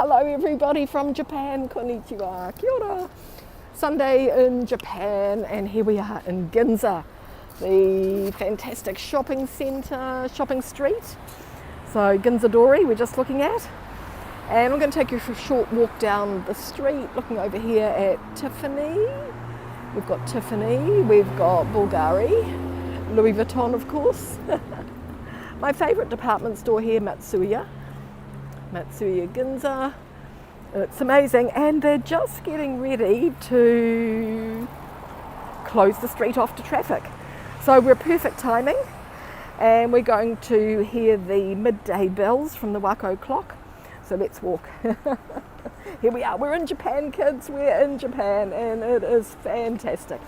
Hello everybody from Japan, konnichiwa, kia ora. Sunday in Japan, and here we are in Ginza, the fantastic shopping centre, shopping street. So Ginza Dori we're just looking at, and I'm going to take you for a short walk down the street, looking over here at Tiffany. We've got Tiffany, we've got Bulgari, Louis Vuitton of course. My favourite department store here, Matsuya Ginza. It's amazing, and they're just getting ready to close the street off to traffic. So we're perfect timing, and we're going to hear the midday bells from the Wako clock. So let's walk. Here we are, we're in Japan, kids, we're in Japan, and it is fantastic.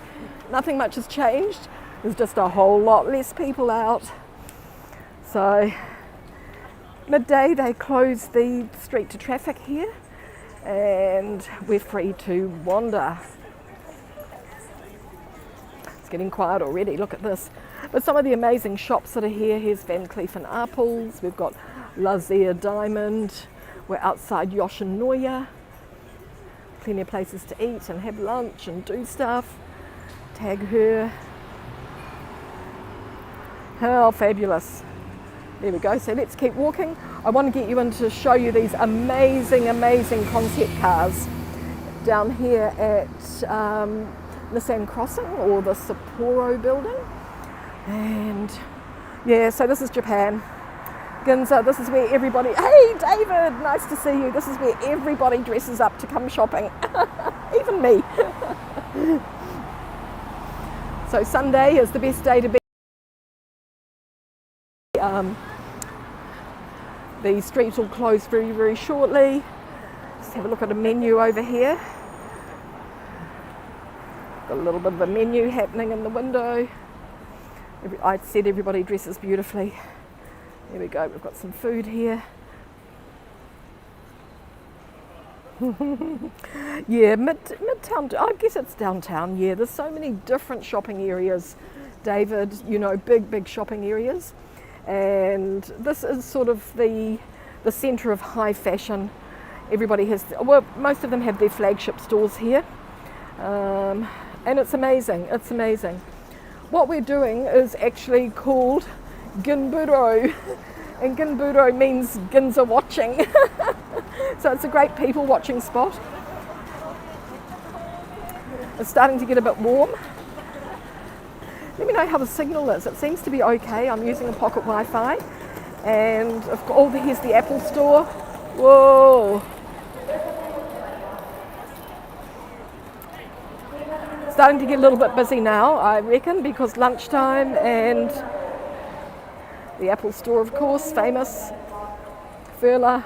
Nothing much has changed, there's just a whole lot less people out. So midday they close the street to traffic here, and we're free to wander. It's getting quiet already, look at this. But some of the amazing shops that are here, here's Van Cleef & Arpels, we've got Lazare Diamond, we're outside Yoshinoya. Plenty of places to eat and have lunch and do stuff. Tag her. How fabulous. There we go, so let's keep walking. I want to get you in to show you these amazing concept cars down here at Nissan Crossing, or the Sapporo building. And yeah, so this is Japan. Ginza, this is where everybody, hey David, nice to see you. This is where everybody dresses up to come shopping, even me. So Sunday is the best day to be. The streets will close very shortly. Just have a look at a menu over here. Got a little bit of a menu happening in the window. I said everybody dresses beautifully. There we go, we've got some food here. Yeah, midtown, I guess it's downtown, yeah. There's so many different shopping areas, David, you know, big shopping areas. And this is sort of the centre of high fashion. Everybody has, well, most of them have their flagship stores here. And it's amazing, it's amazing. What we're doing is actually called Ginburo, and Ginburo means Ginza watching. So it's a great people watching spot. It's starting to get a bit warm. Let me know how the signal is. It seems to be okay. I'm using a pocket Wi-Fi, and here's the Apple store. Whoa! Starting to get a little bit busy now, I reckon, because lunchtime, and the Apple store, of course, famous. Furla.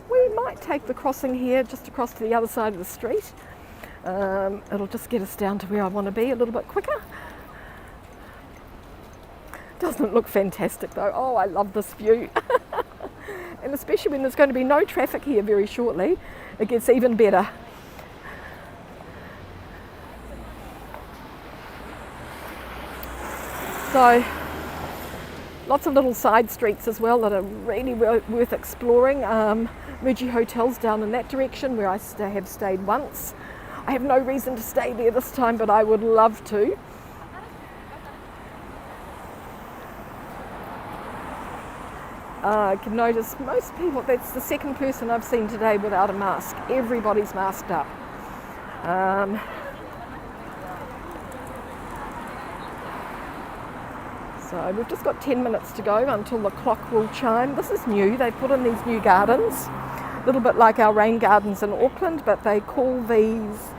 We might take the crossing here, just across to the other side of the street. It'll just get us down to where I want to be a little bit quicker. Doesn't it look fantastic though? Oh, I love this view. And especially when there's going to be no traffic here very shortly, it gets even better. So, lots of little side streets as well that are really worth exploring. Muji Hotel's down in that direction, where I have stayed once. I have no reason to stay there this time, but I would love to. I can notice most people, that's the second person I've seen today without a mask. Everybody's masked up. So we've just got 10 minutes to go until the clock will chime. This is new, they've put in these new gardens. A little bit like our rain gardens in Auckland, but they call these,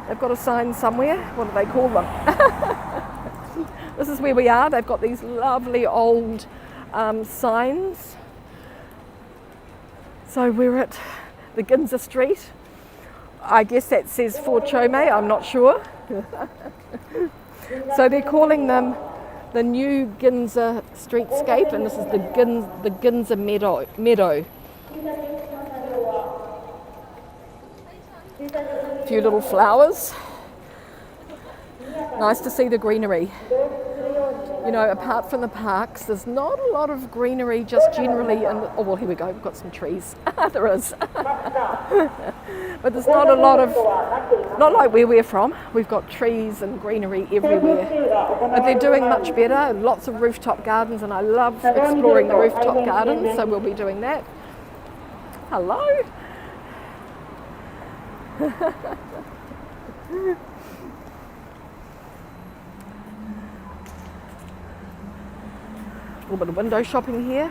they've got a sign somewhere, what do they call them? This is where we are, they've got these lovely old signs. So we're at the Ginza street. I guess that says for Chome, I'm not sure. So they're calling them the new Ginza streetscape, and this is the Ginza meadow. A few little flowers. Nice to see the greenery. You know, apart from the parks, there's not a lot of greenery just generally. Oh, well, here we go, we've got some trees. There is. But there's not a lot of, not like where we're from. We've got trees and greenery everywhere. But they're doing much better, lots of rooftop gardens, and I love exploring the rooftop gardens, so we'll be doing that. Hello. A little bit of window shopping here.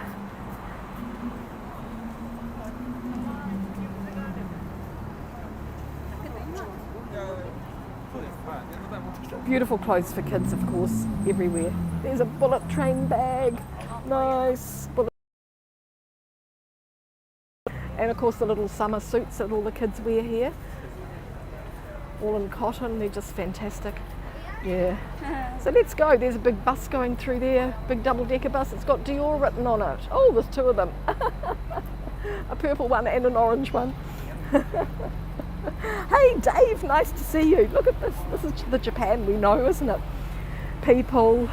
Beautiful clothes for kids, of course, everywhere. There's a bullet train bag. Nice. Bullet. And of course the little summer suits that all the kids wear here. All in cotton, they're just fantastic. Yeah. So let's go. There's a big bus going through there, big double-decker bus. It's got Dior written on it. Oh, there's two of them. A purple one and an orange one. Hey Dave, nice to see you. Look at this. This is the Japan we know, isn't it? People,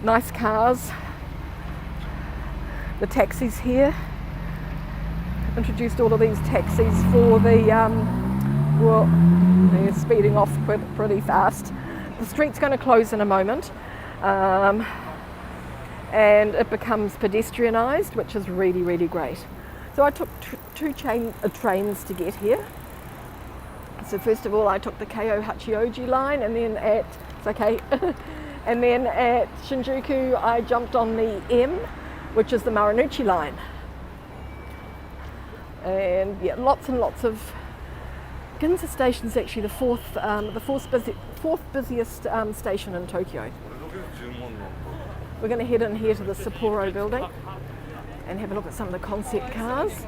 nice cars. The taxis here. Introduced all of these taxis for the, well, they're speeding off pretty fast. The street's going to close in a moment, and it becomes pedestrianised, which is really, really great. So I took two trains to get here. So first of all, I took the Keio Hachioji line, and then and then at Shinjuku, I jumped on the M, which is the Marunouchi line. And yeah, lots and lots of. Ginza station is actually the fourth busiest station in Tokyo. We're going to head in here to the Sapporo building and have a look at some of the concept cars.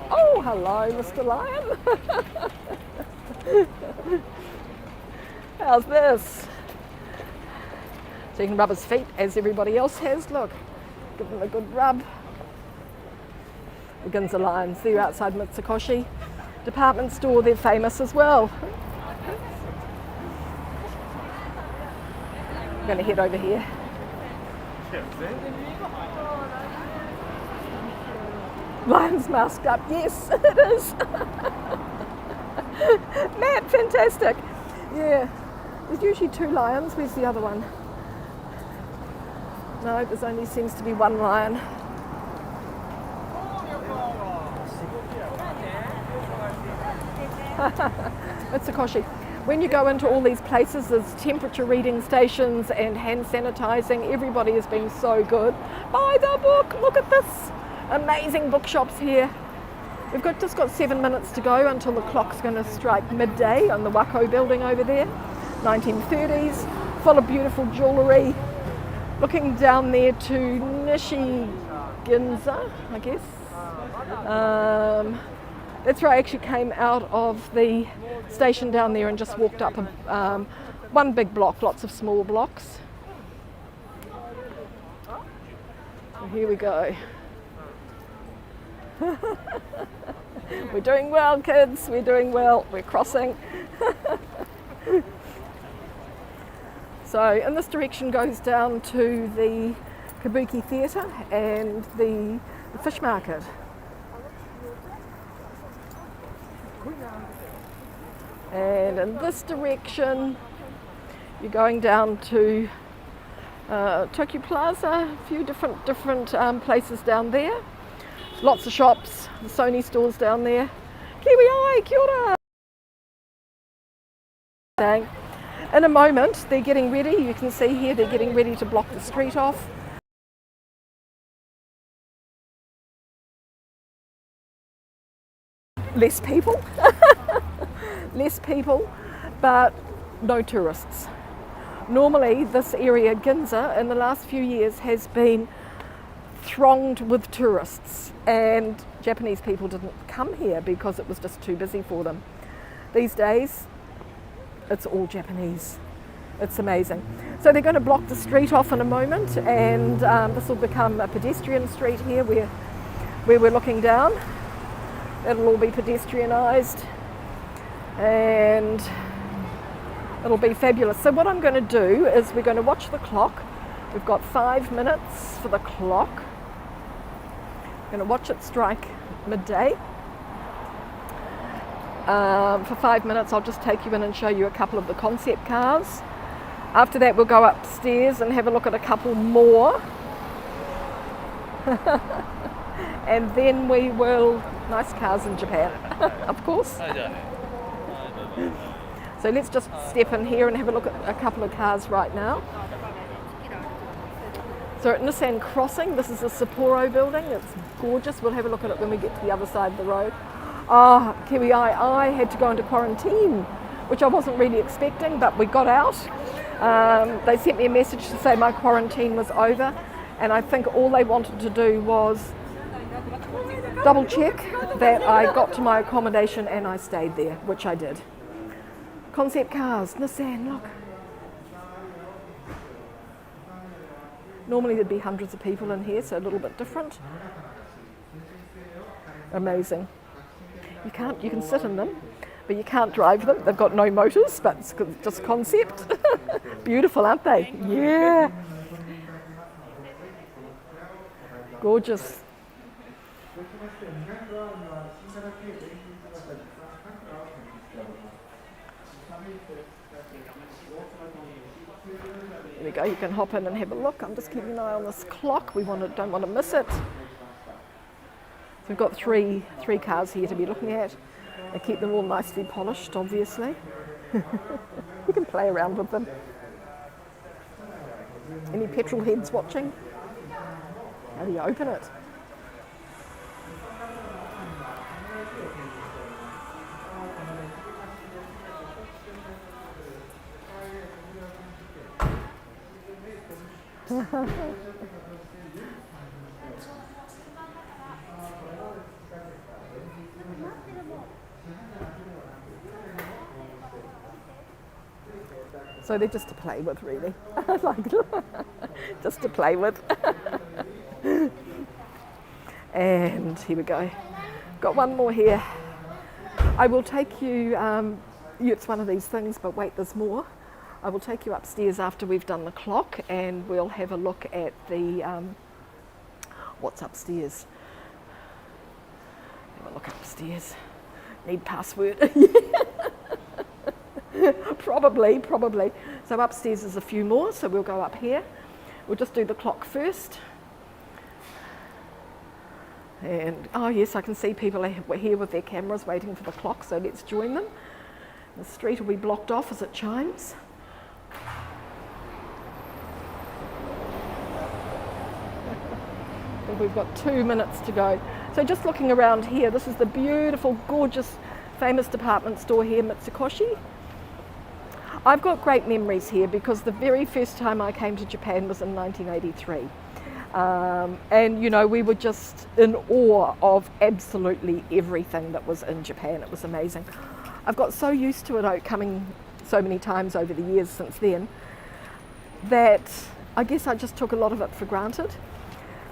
Oh, hello, Mr. Lion. How's this? So you can rub his feet as everybody else has. Look, give him a good rub. The Ginza Lions, they're outside Mitsukoshi department store, they're famous as well. I'm going to head over here. Lions masked up, yes it is. Matt, fantastic. Yeah, there's usually two lions. Where's the other one? No, there's only seems to be one lion. Mitsukoshi. When you go into all these places, there's temperature reading stations and hand sanitizing. Everybody is being so good. Buy the book. Look at this. Amazing bookshops here. We've just got 7 minutes to go until the clock's going to strike midday on the Wako building over there. 1930s, full of beautiful jewellery. Looking down there to Nishi Ginza, I guess. That's where I actually came out of the station down there and just walked up one big block, lots of small blocks. So here we go. We're doing well, kids, we're doing well, we're crossing. So in this direction goes down to the Kabuki Theatre and the fish market. And in this direction you're going down to Tokyo Plaza, a few different places down there. Lots of shops, the Sony stores down there. Kiwi Eye, kia ora! In a moment they're getting ready, you can see here they're getting ready to block the street off. Less people, but no tourists. Normally this area, Ginza, in the last few years has been thronged with tourists, and Japanese people didn't come here because it was just too busy for them. These days it's all Japanese. It's amazing. So they're going to block the street off in a moment, and this will become a pedestrian street here where we're looking down. It'll all be pedestrianised, and It'll be fabulous. So what I'm going to do is we're going to watch the clock. We've got 5 minutes for the clock. I'm going to watch it strike midday. For 5 minutes I'll just take you in and show you a couple of the concept cars. After that we'll go upstairs and have a look at a couple more. And then we will, nice cars in Japan, of course. So let's just step in here and have a look at a couple of cars right now. So at Nissan Crossing, this is the Sapporo building. It's gorgeous. We'll have a look at it when we get to the other side of the road. Oh, Kiwi I had to go into quarantine, which I wasn't really expecting, but we got out. They sent me a message to say my quarantine was over, and I think all they wanted to do was double check that I got to my accommodation and I stayed there, which I did. Concept cars, Nissan, look. Normally there'd be hundreds of people in here, so a little bit different. Amazing. You can sit in them, but you can't drive them. They've got no motors, but it's just concept. Beautiful, aren't they? Yeah. Gorgeous. There we go, you can hop in and have a look. I'm just keeping an eye on this clock. We don't want to miss it. So we've got three cars here to be looking at. And keep them all nicely polished, obviously. You can play around with them. Any petrol heads watching? How do you open it? So they're just to play with, really. Like, just to play with. And here we go. Got one more here. I will take you, it's one of these things, but wait, there's more. I will take you upstairs after we've done the clock and we'll have a look at the, what's upstairs. Have a look upstairs. Need password. Probably. So upstairs is a few more, so we'll go up here. We'll just do the clock first. And, oh yes, I can see people are here with their cameras waiting for the clock, so let's join them. The street will be blocked off as it chimes. And we've got 2 minutes to go. So just looking around here, this is the beautiful, gorgeous, famous department store here, Mitsukoshi. I've got great memories here because the very first time I came to Japan was in 1983. And you know, we were just in awe of absolutely everything that was in Japan. It was amazing. I've got so used to it coming so many times over the years since then that I guess I just took a lot of it for granted.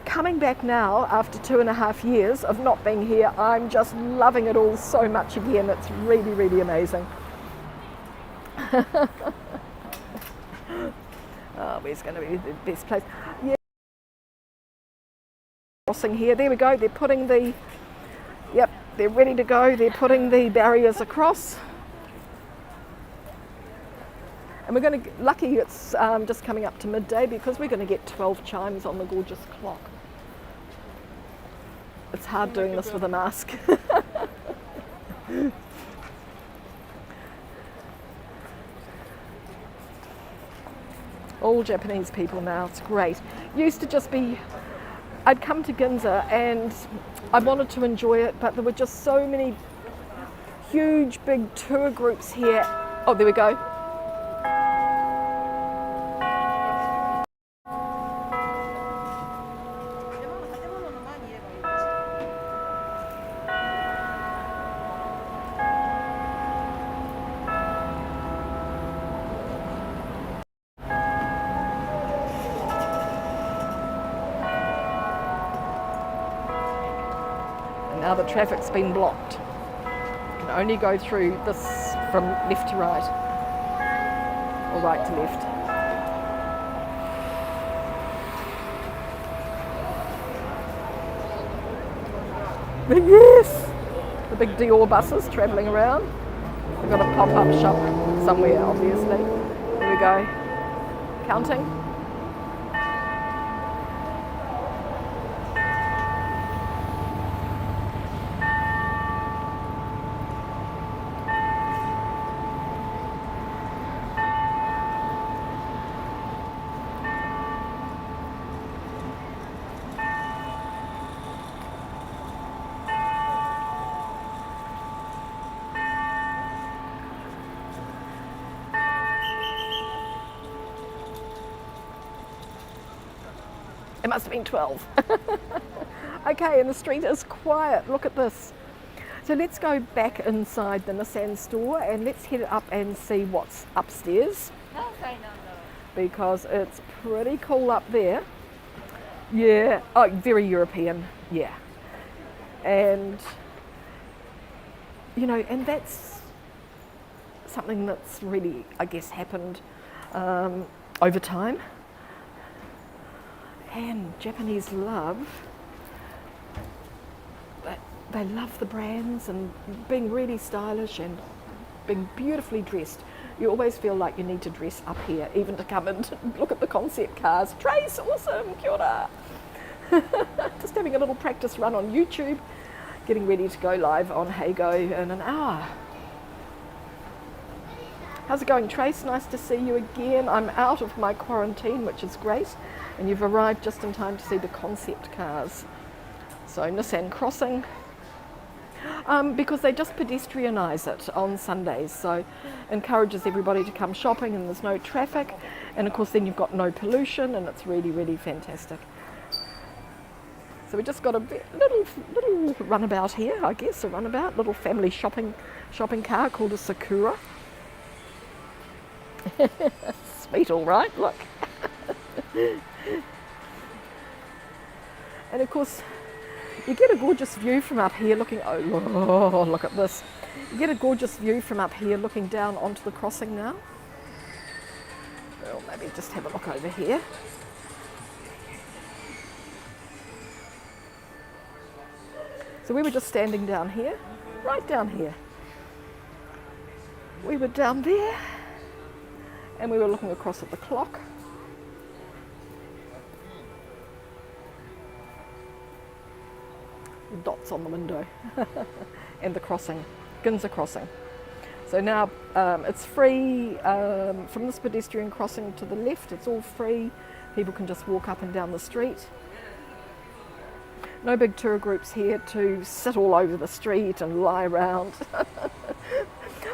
Coming back now after 2.5 years of not being here, I'm just loving it all so much again. It's really, really amazing. Oh, where's going to be the best place? Yeah. Crossing here, there we go. They're putting the, yep, they're ready to go. They're putting the barriers across. And we're going to, lucky it's just coming up to midday because we're going to get 12 chimes on the gorgeous clock. It's hard doing this with a mask. All Japanese people now, it's great. Used to just be, I'd come to Ginza and I wanted to enjoy it, but there were just so many huge big tour groups here. Oh, there we go. Now the traffic's been blocked. You can only go through this from left to right. or right to left. Yes! The big Dior buses travelling around. They've got a pop-up shop somewhere, obviously. Here we go. Counting. It must have been 12. Okay, and the street is quiet. Look at this. So let's go back inside the Nissan store and let's head up and see what's upstairs, because it's pretty cool up there. Yeah, oh, very European, yeah. And, you know, and that's something that's really, I guess, happened over time. And Japanese love, they love the brands and being really stylish and being beautifully dressed. You always feel like you need to dress up here, even to come and look at the concept cars. Trace, awesome, kia ora. Just having a little practice run on YouTube, getting ready to go live on Hago in an hour. How's it going, Trace? Nice to see you again. I'm out of my quarantine, which is great, and you've arrived just in time to see the concept cars. So Nissan Crossing, because they just pedestrianise it on Sundays, so encourages everybody to come shopping and there's no traffic, and of course then you've got no pollution, and it's really, really fantastic. So we just got a little runabout here, I guess, a runabout, little family shopping car called a Sakura. Sweet, all right, look. And of course, you get a gorgeous view from up here looking, oh, look at this. You get a gorgeous view from up here looking down onto the crossing now. Well, maybe just have a look over here. So we were just standing down here, right down here. We were down there and we were looking across at the clock. The dots on the window and the crossing, Ginza crossing. So now it's free from this pedestrian crossing to the left, it's all free. People can just walk up and down the street. No big tour groups here to sit all over the street and lie around.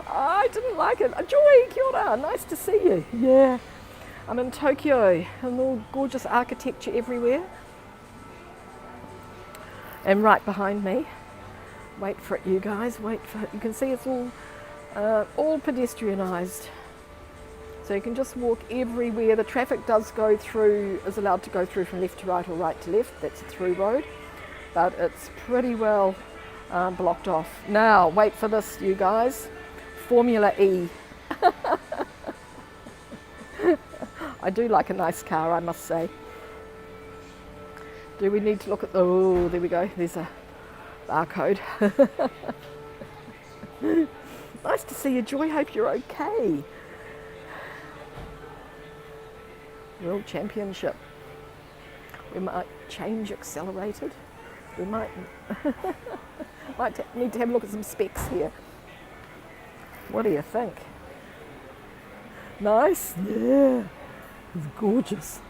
I didn't like it. Joy, kia ora, nice to see you. Yeah, I'm in Tokyo and all gorgeous architecture everywhere. And right behind me, wait for it you guys, wait for it. You can see it's all pedestrianised. So you can just walk everywhere. The traffic does go through, is allowed to go through from left to right or right to left. That's a through road, but it's pretty well blocked off. Now, wait for this you guys. Formula E. I do like a nice car, I must say. Do we need to look at the, oh, there we go, there's a barcode. Nice to see you, Joy, hope you're okay. World Championship. We might change accelerated. We might, need to have a look at some specs here. What do you think? Nice? Yeah, it's gorgeous.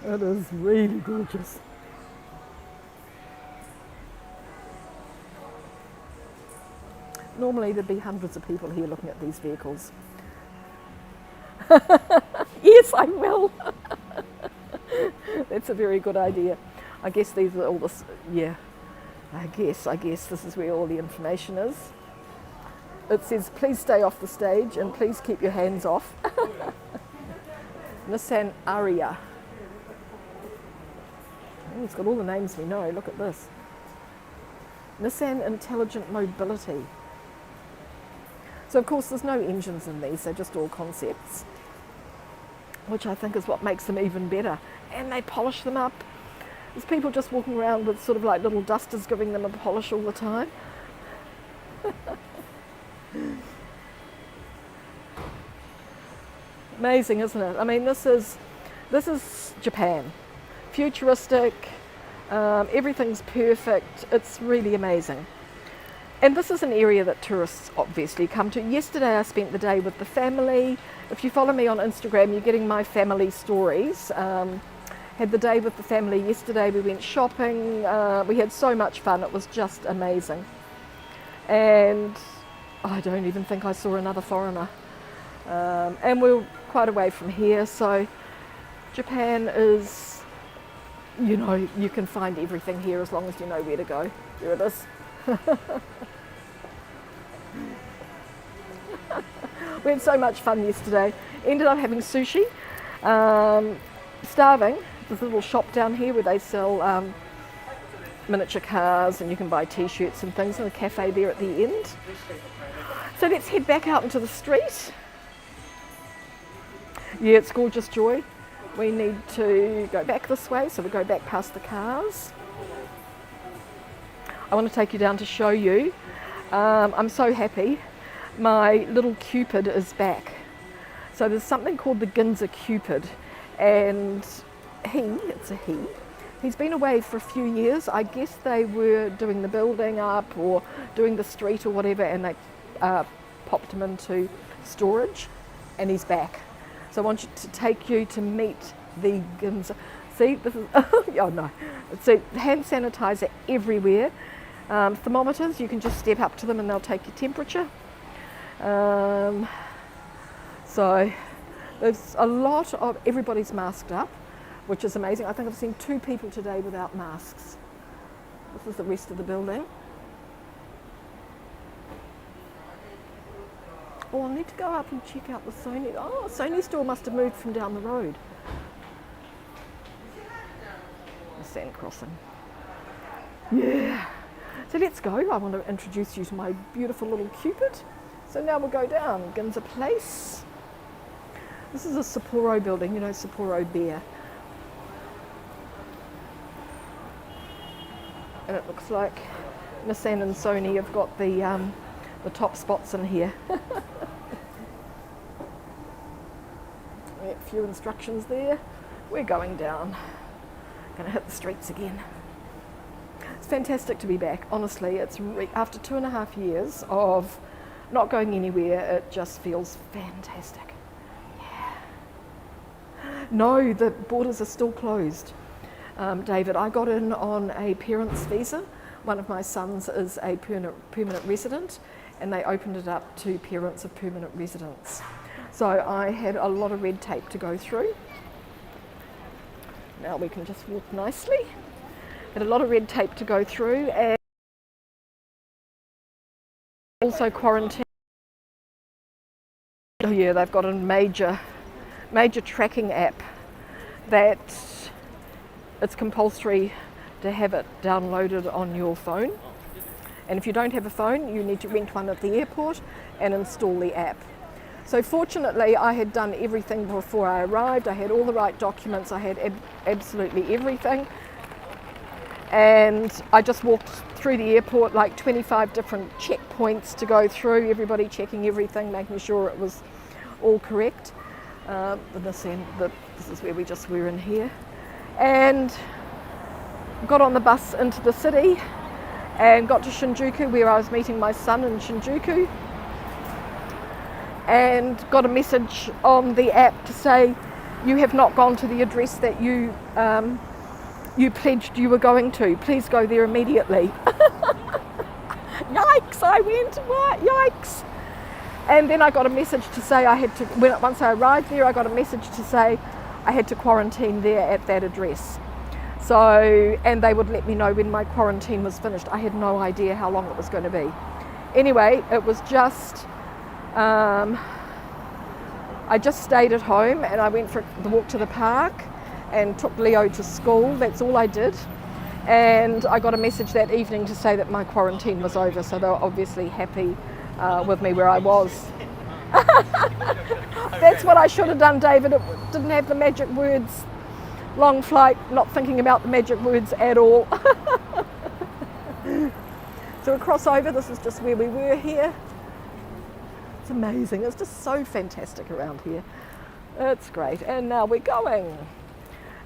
It is really gorgeous. Normally there'd be hundreds of people here looking at these vehicles. Yes, I will. That's a very good idea. I guess these are all this, yeah. I guess this is where all the information is. It says, please stay off the stage and please keep your hands off. Nissan Ariya. Oh, it's got all the names we know, look at this. Nissan Intelligent Mobility. So of course there's no engines in these, they're just all concepts, which I think is what makes them even better. And they polish them up. There's people just walking around with sort of like little dusters giving them a polish all the time. Amazing, isn't it? I mean, this is Japan. Futuristic, everything's perfect. It's really amazing. And this is an area that tourists obviously come to. Yesterday I spent the day with the family. If you follow me on Instagram, you're getting my family stories. Had the day with the family yesterday. We went shopping. We had so much fun. It was just amazing. And I don't even think I saw another foreigner. And we're quite away from here, so Japan is, you know, you can find everything here as long as you know where to go. There it is. We had so much fun yesterday. Ended up having sushi. Starving. There's a little shop down here where they sell miniature cars and you can buy t-shirts and things, and a cafe there at the end. So let's head back out into the street. Yeah, it's gorgeous, Joy. We need to go back this way, so we'll go back past the cars. I want to take you down to show you. I'm so happy. My little Cupid is back. So there's something called the Ginza Cupid, and it's a he. He's been away for a few years. I guess they were doing the building up or doing the street or whatever, and they popped him into storage, and he's back. So I want you to meet the Ginza. See, this is, oh no. So hand sanitizer everywhere. Thermometers, you can just step up to them and they'll take your temperature. So there's a lot of, everybody's masked up, which is amazing. I think I've seen 2 people today without masks. This is the rest of the building. Oh, I need to go up and check out the Sony. Oh, Sony store must have moved from down the road. The sand crossing. Yeah. So let's go. I want to introduce you to my beautiful little Cupid. So now we'll go down Ginza Place. This is a Sapporo building, you know, Sapporo beer. And it looks like Nissan and Sony have got the top spots in here. A few instructions there. We're going down. Gonna hit the streets again. It's fantastic to be back. Honestly, it's after 2.5 years of not going anywhere, it just feels fantastic. Yeah. No, the borders are still closed. David, I got in on a parent's visa. One of my sons is a permanent resident, and they opened it up to parents of permanent residents. So I had a lot of red tape to go through. Now we can just walk nicely. Had a lot of red tape to go through, and also quarantine. Oh yeah, they've got a major tracking app that it's compulsory to have it downloaded on your phone. And if you don't have a phone, you need to rent one at the airport and install the app. So fortunately, I had done everything before I arrived. I had all the right documents. I had absolutely everything. And I just walked through the airport, like 25 different checkpoints to go through, everybody checking everything, making sure it was all correct. This is where we just were in here. And got on the bus into the city and got to Shinjuku, where I was meeting my son in Shinjuku, and got a message on the app to say, you have not gone to the address that you pledged you were going to. Please go there immediately. Yikes, I went, what? Yikes. And then I got a message to say I had to, once I arrived there, I got a message to say I had to quarantine there at that address. So, and they would let me know when my quarantine was finished. I had no idea how long it was going to be. Anyway, it was just, I just stayed at home and I went for the walk to the park and took Leo to school. That's all I did. And I got a message that evening to say that my quarantine was over, so they were obviously happy with me where I was. That's what I should have done, David. It didn't have the magic words. Long flight, not thinking about the magic words at all. So we cross over. This is just where we were here. It's amazing. It's just so fantastic around here. It's great. And now we're going.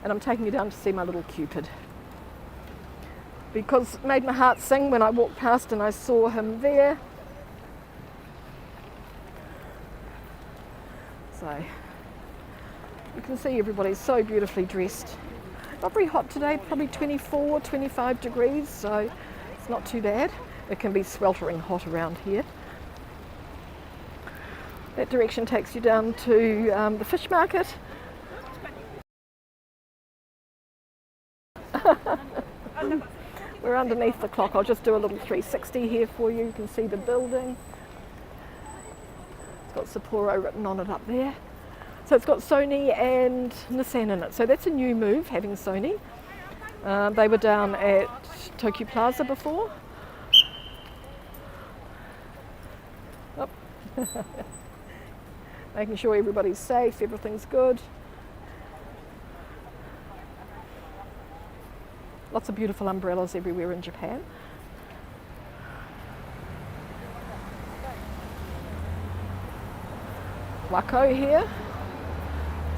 And I'm taking you down to see my little Cupid. Because it made my heart sing when I walked past and I saw him there. So you can see everybody's so beautifully dressed. Not very hot today, probably 24, 25 degrees, so it's not too bad. It can be sweltering hot around here. That direction takes you down to the fish market. We're underneath the clock. I'll just do a little 360 here for you. You can see the building. It's got Sapporo written on it up there. So it's got Sony and Nissan in it. So that's a new move, having Sony. They were down at Tokyo Plaza before. Oh. Making sure everybody's safe, everything's good. Lots of beautiful umbrellas everywhere in Japan. Wako here.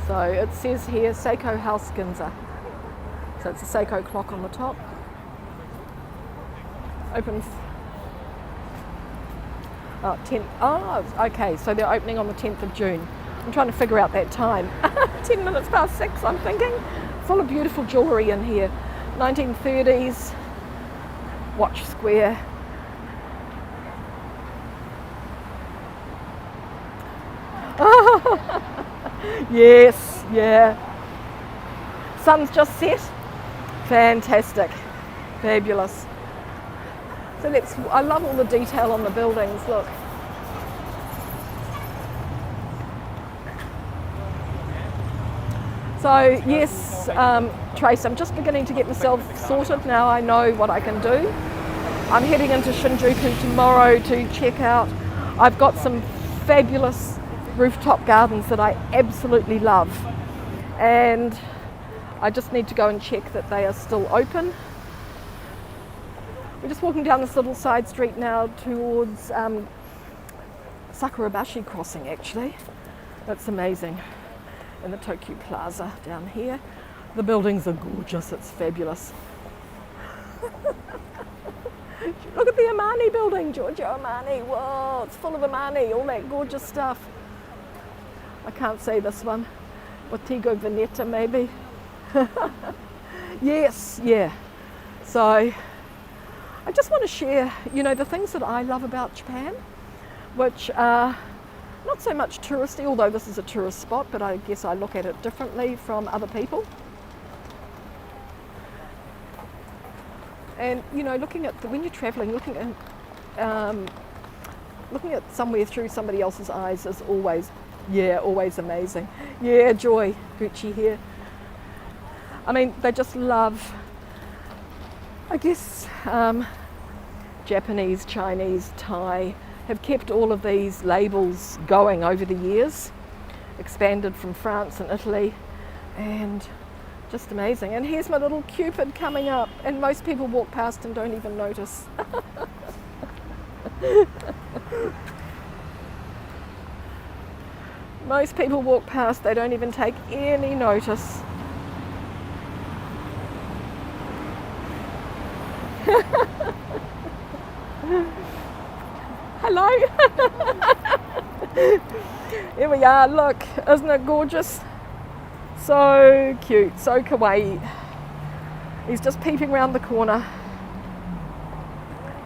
So it says here Seiko House Ginza. So it's a Seiko clock on the top. Opens. Oh, 10. Oh, okay. So they're opening on the 10th of June. I'm trying to figure out that time. 10 minutes past 6, I'm thinking. Full of beautiful jewellery in here. 1930s watch square. Yes, yeah. Sun's just set. Fantastic. Fabulous. So I love all the detail on the buildings, look. So yes, Trace, I'm just beginning to get myself sorted now. I know what I can do. I'm heading into Shinjuku tomorrow to check out. I've got some fabulous rooftop gardens that I absolutely love, and I just need to go and check that they are still open. We're just walking down this little side street now towards Sakurabashi crossing, actually. That's amazing. And the Tokyo Plaza down here. The buildings are gorgeous, it's fabulous. Look at the Armani building, Giorgio Armani. Whoa, it's full of Armani, all that gorgeous stuff. I can't say this one. Bottega Veneta, maybe. Yes, yeah. So I just want to share, the things that I love about Japan, which are not so much touristy, although this is a tourist spot, but I guess I look at it differently from other people. And looking at when you're travelling, looking at somewhere through somebody else's eyes is always amazing. Yeah, Joy Gucci here. I mean, they just love, I guess, Japanese, Chinese, Thai have kept all of these labels going over the years, expanded from France and Italy, and just amazing. And here's my little Cupid coming up, and most people walk past and don't even notice. Most people walk past, they don't even take any notice. Hello. Here we are, look, isn't it gorgeous? So cute, so kawaii. He's just peeping around the corner.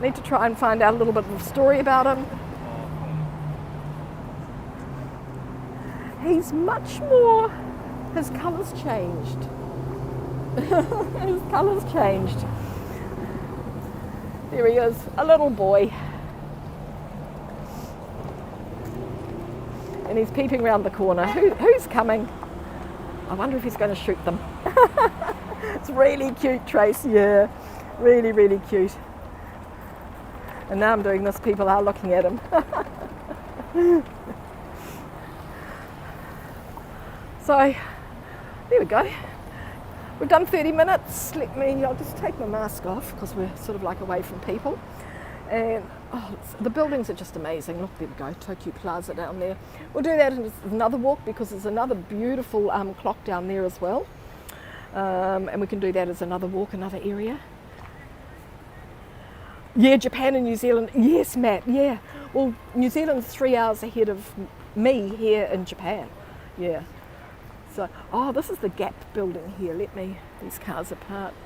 Need to try and find out a little bit of a story about him. He's much more, his colour's changed. His colour's changed. There he is, a little boy. And he's peeping around the corner. Who's coming? I wonder if he's going to shoot them. It's really cute, Trace, yeah. Really, really cute. And now I'm doing this, people are looking at him. So, there we go. We've done 30 minutes. I'll just take my mask off because we're sort of like away from people. And the buildings are just amazing. Look, there we go, Tokyo Plaza down there. We'll do that in another walk because there's another beautiful clock down there as well. And we can do that as another walk, another area. Yeah, Japan and New Zealand. Yes, Matt, yeah. Well, New Zealand's 3 hours ahead of me here in Japan. Yeah. So, this is the Gap building here. These cars are parked.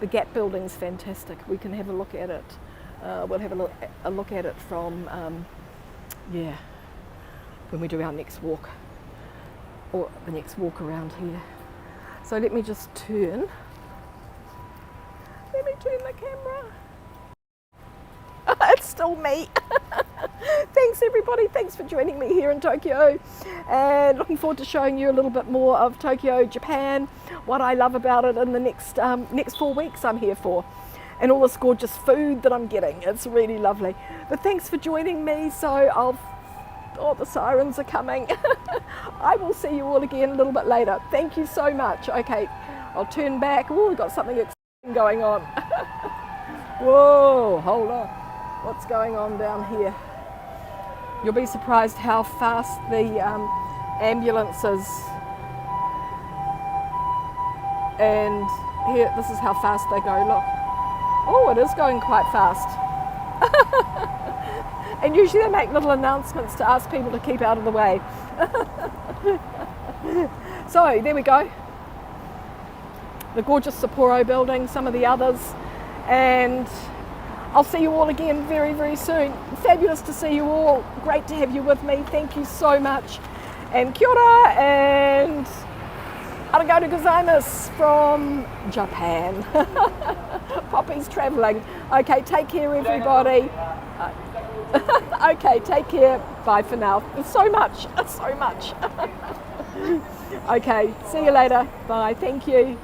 The Gap building's fantastic. We can have a look at it. We'll have a look at it from, when we do our next walk, or the next walk around here. So let me just turn. Let me turn the camera. It's still me. Thanks everybody, thanks for joining me here in Tokyo, and looking forward to showing you a little bit more of Tokyo, Japan, what I love about it in the next 4 weeks I'm here for, and all this gorgeous food that I'm getting. It's really lovely. But thanks for joining me. So the sirens are coming. I will see you all again a little bit later. Thank you so much. Okay, I'll turn back. Oh, we've got something exciting going on. Whoa, hold on. What's going on down here? You'll be surprised how fast the ambulances, and here, this is how fast they go, look. Oh, it is going quite fast. And usually they make little announcements to ask people to keep out of the way. So, there we go. The gorgeous Sapporo building, some of the others, and I'll see you all again very, very soon. Fabulous to see you all. Great to have you with me. Thank you so much. And kia ora, and arigatou gozaimasu from Japan. Poppy's travelling. Okay, take care everybody. Okay, take care. Bye for now. So much, so much. Okay, see you later. Bye, thank you.